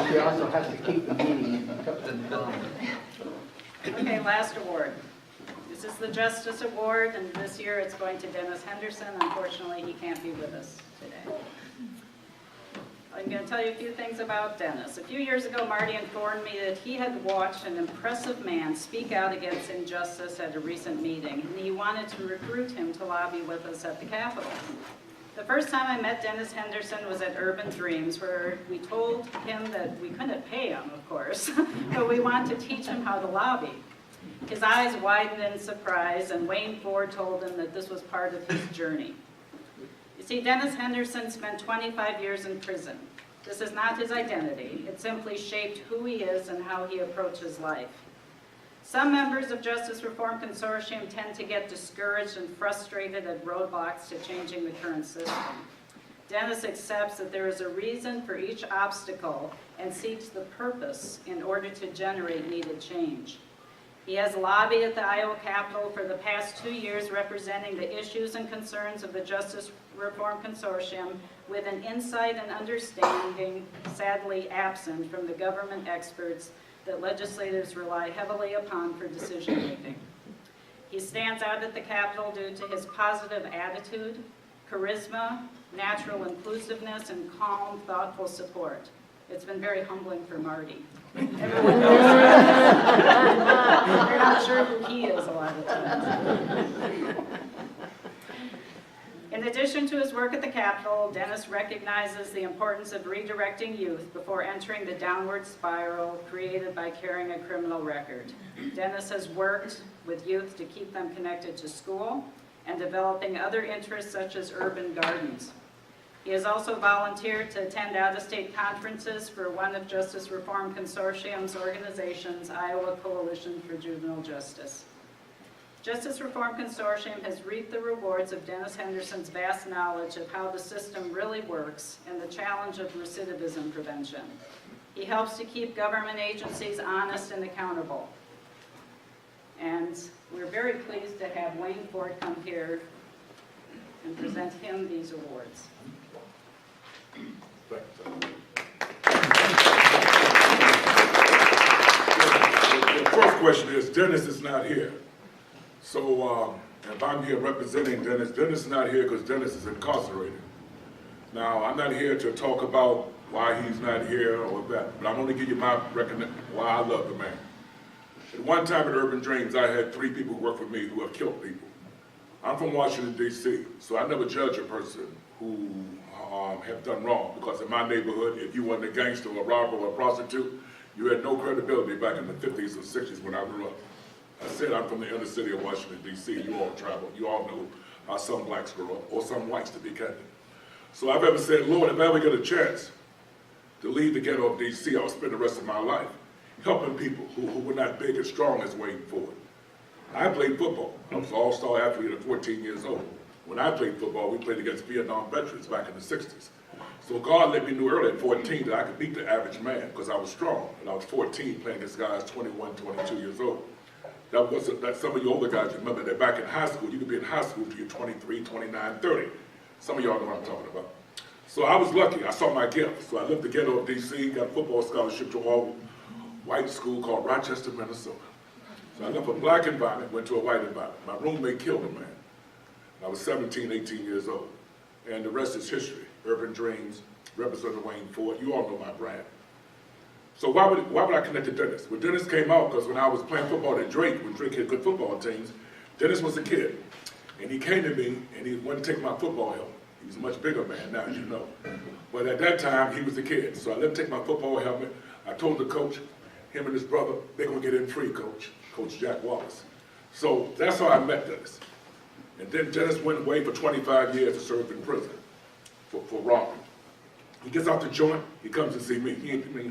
but we also have to keep the meeting. Okay, last award. This is the Justice Award, and this year it's going to Dennis Henderson. Unfortunately, he can't be with us today. I'm going to tell you a few things about Dennis. A few years ago, Marty informed me that he had watched an impressive man speak out against injustice at a recent meeting, and he wanted to recruit him to lobby with us at the Capitol. The first time I met Dennis Henderson was at Urban Dreams, where we told him that we couldn't pay him, of course, but we wanted to teach him how to lobby. His eyes widened in surprise, and Wayne Ford told him that this was part of his journey. You see, Dennis Henderson spent 25 years in prison. This is not his identity. It simply shaped who he is and how he approaches life. Some members of Justice Reform Consortium tend to get discouraged and frustrated at roadblocks to changing the current system. Dennis accepts that there is a reason for each obstacle and seeks the purpose in order to generate needed change. He has lobbied at the Iowa Capitol for the past 2 years, representing the issues and concerns of the Justice Reform Consortium with an insight and understanding sadly absent from the government experts that legislators rely heavily upon for decision making. He stands out at the Capitol due to his positive attitude, charisma, natural inclusiveness, and calm, thoughtful support. It's been very humbling for Marty. Everyone knows they're not sure who he is a lot of times. In addition to his work at the Capitol, Dennis recognizes the importance of redirecting youth before entering the downward spiral created by carrying a criminal record. Dennis has worked with youth to keep them connected to school and developing other interests such as urban gardens. He has also volunteered to attend out-of-state conferences for one of Justice Reform Consortium's organizations, Iowa Coalition for Juvenile Justice. Justice Reform Consortium has reaped the rewards of Dennis Henderson's vast knowledge of how the system really works and the challenge of recidivism prevention. He helps to keep government agencies honest and accountable. And we're very pleased to have Wayne Ford come here and present him these awards. The first question is, Dennis is not here. So if I'm here representing Dennis, Dennis is not here because Dennis is incarcerated. Now, I'm not here to talk about why he's not here or that, but I'm going to give you my recognition why I love the man. At one time at Urban Dreams, I had 3 people who worked for me who have killed people. I'm from Washington, D.C., so I never judge a person who have done wrong, because in my neighborhood, if you weren't a gangster or a robber or a prostitute, you had no credibility back in the 50s or 60s when I grew up. I said I'm from the inner city of Washington, D.C. You all travel. You all know how some blacks grow up, or some whites, to be candid. So I've ever said, Lord, if I ever get a chance to leave the ghetto of D.C., I'll spend the rest of my life helping people who were not big and strong as Wayne Ford. I played football. I was an all-star athlete at 14 years old. When I played football, we played against Vietnam veterans back in the 60s. So God let me know early at 14 that I could beat the average man because I was strong. And I was 14 playing against guys 21, 22 years old. That some of you older guys remember that back in high school, you could be in high school till you're 23, 29, 30. Some of y'all know what I'm talking about. So I was lucky. I saw my gift. So I left the ghetto of D.C., got a football scholarship to an all-white school called Rochester, Minnesota. So I left a black environment, went to a white environment. My roommate killed a man. I was 17, 18 years old. And the rest is history. Urban Dreams, Representative Wayne Ford. You all know my brand. So why would I connect to Dennis? Well, Dennis came out because when I was playing football at Drake, when Drake had good football teams, Dennis was a kid. And he came to me and he wanted to take my football helmet. He was a much bigger man now, as you know. But at that time, he was a kid. So I let him take my football helmet. I told the coach, him and his brother, they're going to get in free, Coach Jack Wallace. So that's how I met Dennis. And then Dennis went away for 25 years to serve in prison for robbery. He gets out the joint, he comes to see me.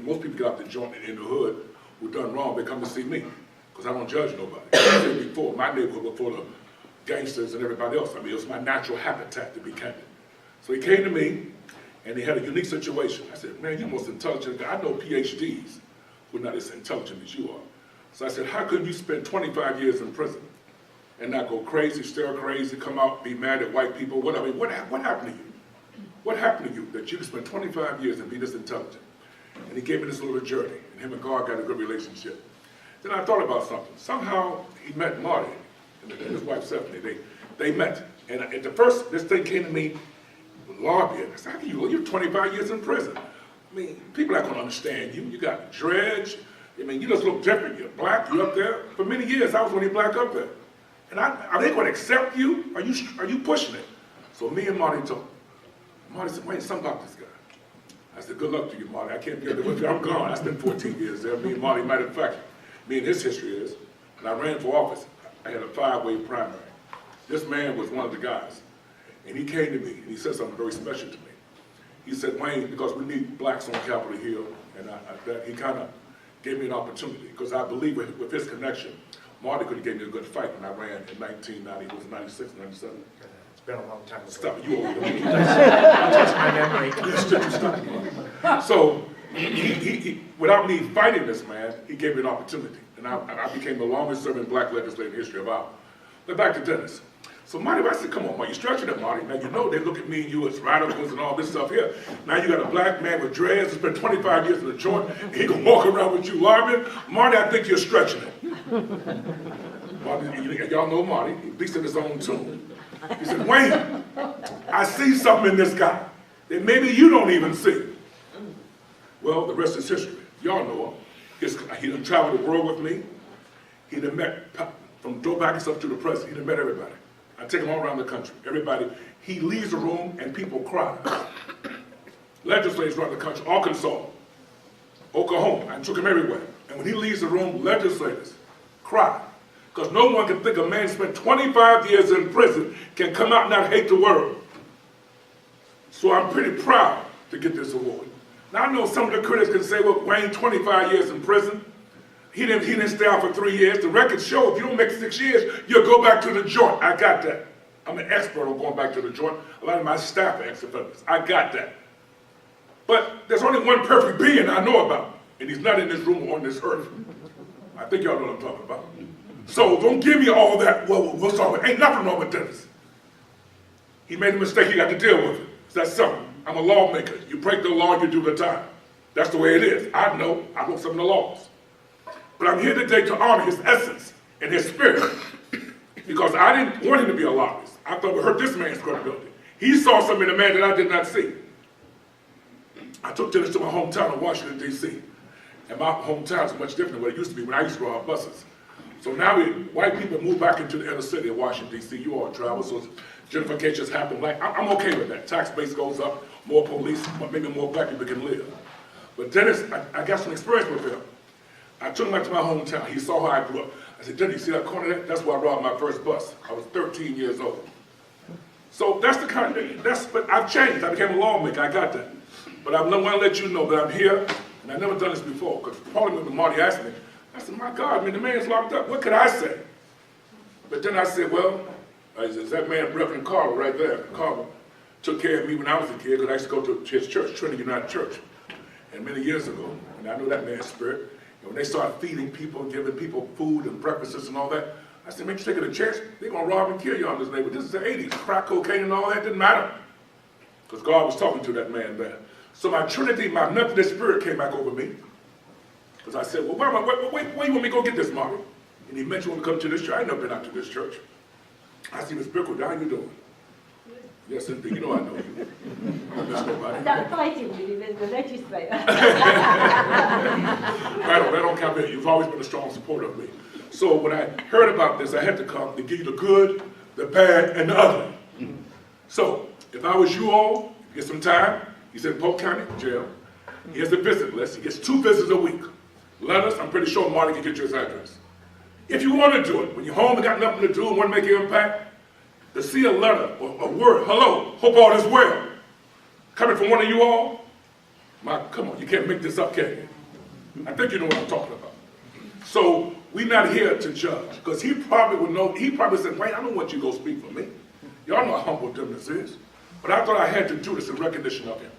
Most people get out the joint in the hood who done wrong, they come to see me, because I don't judge nobody. I said before, my neighborhood was full of gangsters and everybody else. I mean, it was my natural habitat, to be candid. So he came to me, and he had a unique situation. I said, man, you're the most intelligent guy. I know PhDs who are not as intelligent as you are. So I said, how could you spend 25 years in prison and not go crazy, stir crazy, come out, be mad at white people? What happened to you? What happened to you that you could spend 25 years and be this intelligent? And he gave me this little journey, and him and God got a good relationship. Then I thought about something. Somehow he met Marty and his wife Stephanie. They met. And at the first, this thing came to me, lobbying. I said, how can you're 25 years in prison. I mean, people are not going to understand you. You got dreads. I mean, you just look different. You're black. You're up there. For many years, I was only black up there. And are they going to accept you? Are you pushing it? So me and Marty talked. Marty said, wait, something about this guy. I said, good luck to you, Marty. I can't be there with you. I'm gone. I spent 14 years there. Me and Marty, matter of fact, me and his history is, when I ran for office, I had a 5-way primary. This man was one of the guys. And he came to me, and he said something very special to me. He said, Wayne, because we need blacks on Capitol Hill, and he kind of gave me an opportunity, because I believe with his connection, Marty could have gave me a good fight when I ran in 1990, it was 96, 97. It's been a long time ago. Stop it, you over there. I'll touch my memory. So, he, without me fighting this man, he gave me an opportunity. And I became the longest serving black legislator in the history of our. But back to Dennis. So Marty, I said, come on, Marty, you're stretching it, Marty. Now you know they look at me and you as radicals and all this stuff here. Now you got a black man with dreads who spent 25 years in the joint, and he can walk around with you lobbying. Marty, I think you're stretching it. Marty, y'all know Marty, he beats in his own tune. He said, Wayne, I see something in this guy that maybe you don't even see. Well, the rest is history. Y'all know him. He done traveled the world with me. He done met, from Joe Biden up to the president, he done met everybody. I take him all around the country. Everybody, he leaves the room and people cry. Legislators around the country, Arkansas, Oklahoma, I took him everywhere. And when he leaves the room, legislators cry. Because no one can think a man spent 25 years in prison can come out and not hate the world. So I'm pretty proud to get this award. Now I know some of the critics can say, well, Wayne, 25 years in prison. He didn't stay out for 3 years. The records show if you don't make 6 years, you'll go back to the joint. I got that. I'm an expert on going back to the joint. A lot of my staff are ex-offenders. I got that. But there's only one perfect being I know about, and he's not in this room or on this earth. I think y'all know what I'm talking about. So don't give me all that, well, what's wrong with, ain't nothing wrong with Dennis. He made a mistake, he got to deal with it. That's simple. I'm a lawmaker. You break the law, you do the time. That's the way it is. I know some of the laws. But I'm here today to honor his essence and his spirit, because I didn't want him to be a lobbyist. I thought we hurt this man's credibility. He saw something in a man that I did not see. I took Dennis to my hometown of Washington, D.C. And my hometown is much different than what it used to be when I used to rob buses. So now white people move back into the inner city of Washington, D.C. You all travel, so gentrification's happened. Like, I'm okay with that. Tax base goes up, more police, maybe more black people can live. But Dennis, I got some experience with him. I took him back to my hometown. He saw how I grew up. I said, Dennis, you see that corner there? That's where I robbed my first bus. I was 13 years old. So that's the kind of, but I've changed. I became a lawmaker, I got that. But I want to let you know that I'm here, and I've never done this before, because probably when Marty asked me, I said, my God, I mean, the man's locked up. What could I say? But then I said, well, is that man, Reverend Carver, right there. Carver took care of me when I was a kid, because I used to go to his church, Trinity United Church. And many years ago, and I know that man's spirit, and when they started feeding people, giving people food and breakfasts and all that, I said, man, you're taking a chance, they're going to rob and kill you on this neighborhood. This is the 80s. Crack cocaine and all that didn't matter, because God was talking to that man there. So my Trinity, my Methodist spirit came back over me. Because I said, well, where you want me to go get this, Marty? And he mentioned when we come to this church. I ain't never been out to this church. I see Miss Bickle, how you doing? Yes, indeed. You know I know you. I don't miss nobody. Not fighting with you, the legislator. That don't count me. You've always been a strong supporter of me. So when I heard about this, I had to come to give you the good, the bad, and the ugly. So if I was you all, get some time. He's in Polk County Jail. He has a visit list. He gets 2 visits a week. Letters, I'm pretty sure Marty can get you his address. If you want to do it, when you're home and got nothing to do and want to make an impact, to see a letter or a word, hello, hope all is well, coming from one of you all, come on, you can't make this up, can you? I think you know what I'm talking about. So we're not here to judge, because he probably would know, he probably said, Wayne, I don't want you to go speak for me. Y'all know how humble Dennis is. But I thought I had to do this in recognition of him.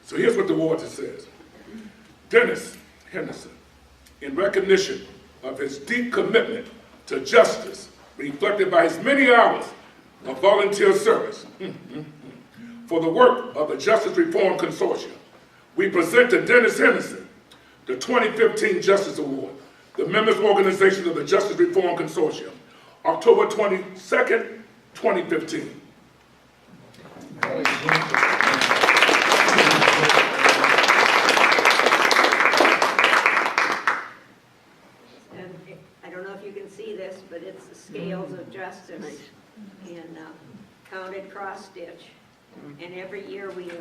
So here's what the award says. Dennis Henderson, in recognition of his deep commitment to justice, reflected by his many hours of volunteer service for the work of the Justice Reform Consortium, we present to Dennis Henderson the 2015 Justice Award, the members organization of the Justice Reform Consortium, October 22nd, 2015. And I don't know if you can see this, but it's the scales of justice and counted cross stitch. And every year we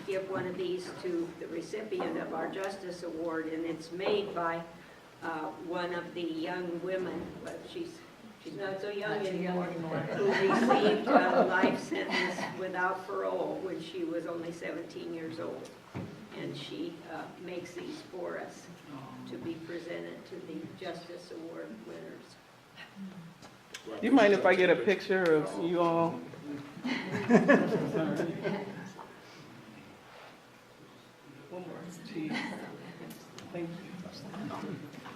give one of these to the recipient of our Justice Award, and it's made by one of the young women, but she's not so young anymore, who received a life sentence without parole when she was only 17 years old. And she makes these for us to be presented to the Justice Award winners. You mind if I get a picture of you all? One more. Geez. Thank you.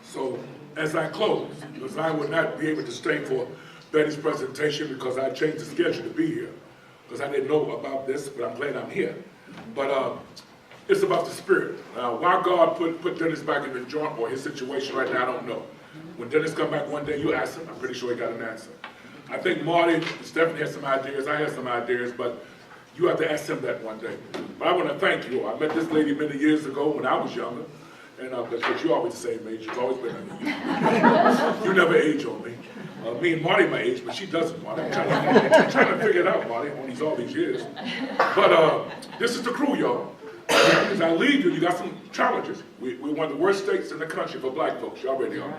So as I close, because I would not be able to stay for Betty's presentation because I changed the schedule to be here, because I didn't know about this, but I'm glad I'm here. But it's about the spirit. Why God put Dennis back in the joint or his situation right now, I don't know. When Dennis come back one day, you ask him, I'm pretty sure he got an answer. I think Marty, Stephanie has some ideas, I have some ideas, but you have to ask him that one day. But I want to thank you. I met this lady many years ago when I was younger, and because you're always the same age, you've always been under you. You never age on me. Me and Marty my age, but she doesn't, Marty. I'm trying to figure it out, Marty, on all these years. But this is the crew, y'all. As I leave you, you got some challenges. We're one of the worst states in the country for black folks. Y'all ready, y'all?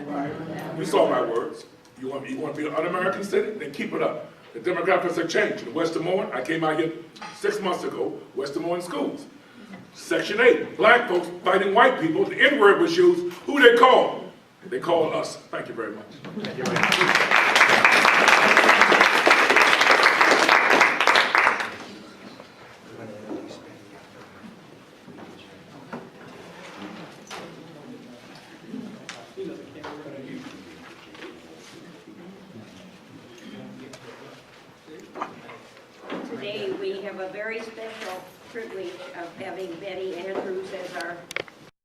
You saw my words. You want to be an un-American citizen? Then keep it up. The demographics have changed. In West Des Moines, I came out here 6 months ago, West Des Moines schools. Section 8, black folks fighting white people. The N-word was used. Who they called? They called us. Thank you very much. Thank you very much. Today we have a very special privilege of having Betty Andrews as our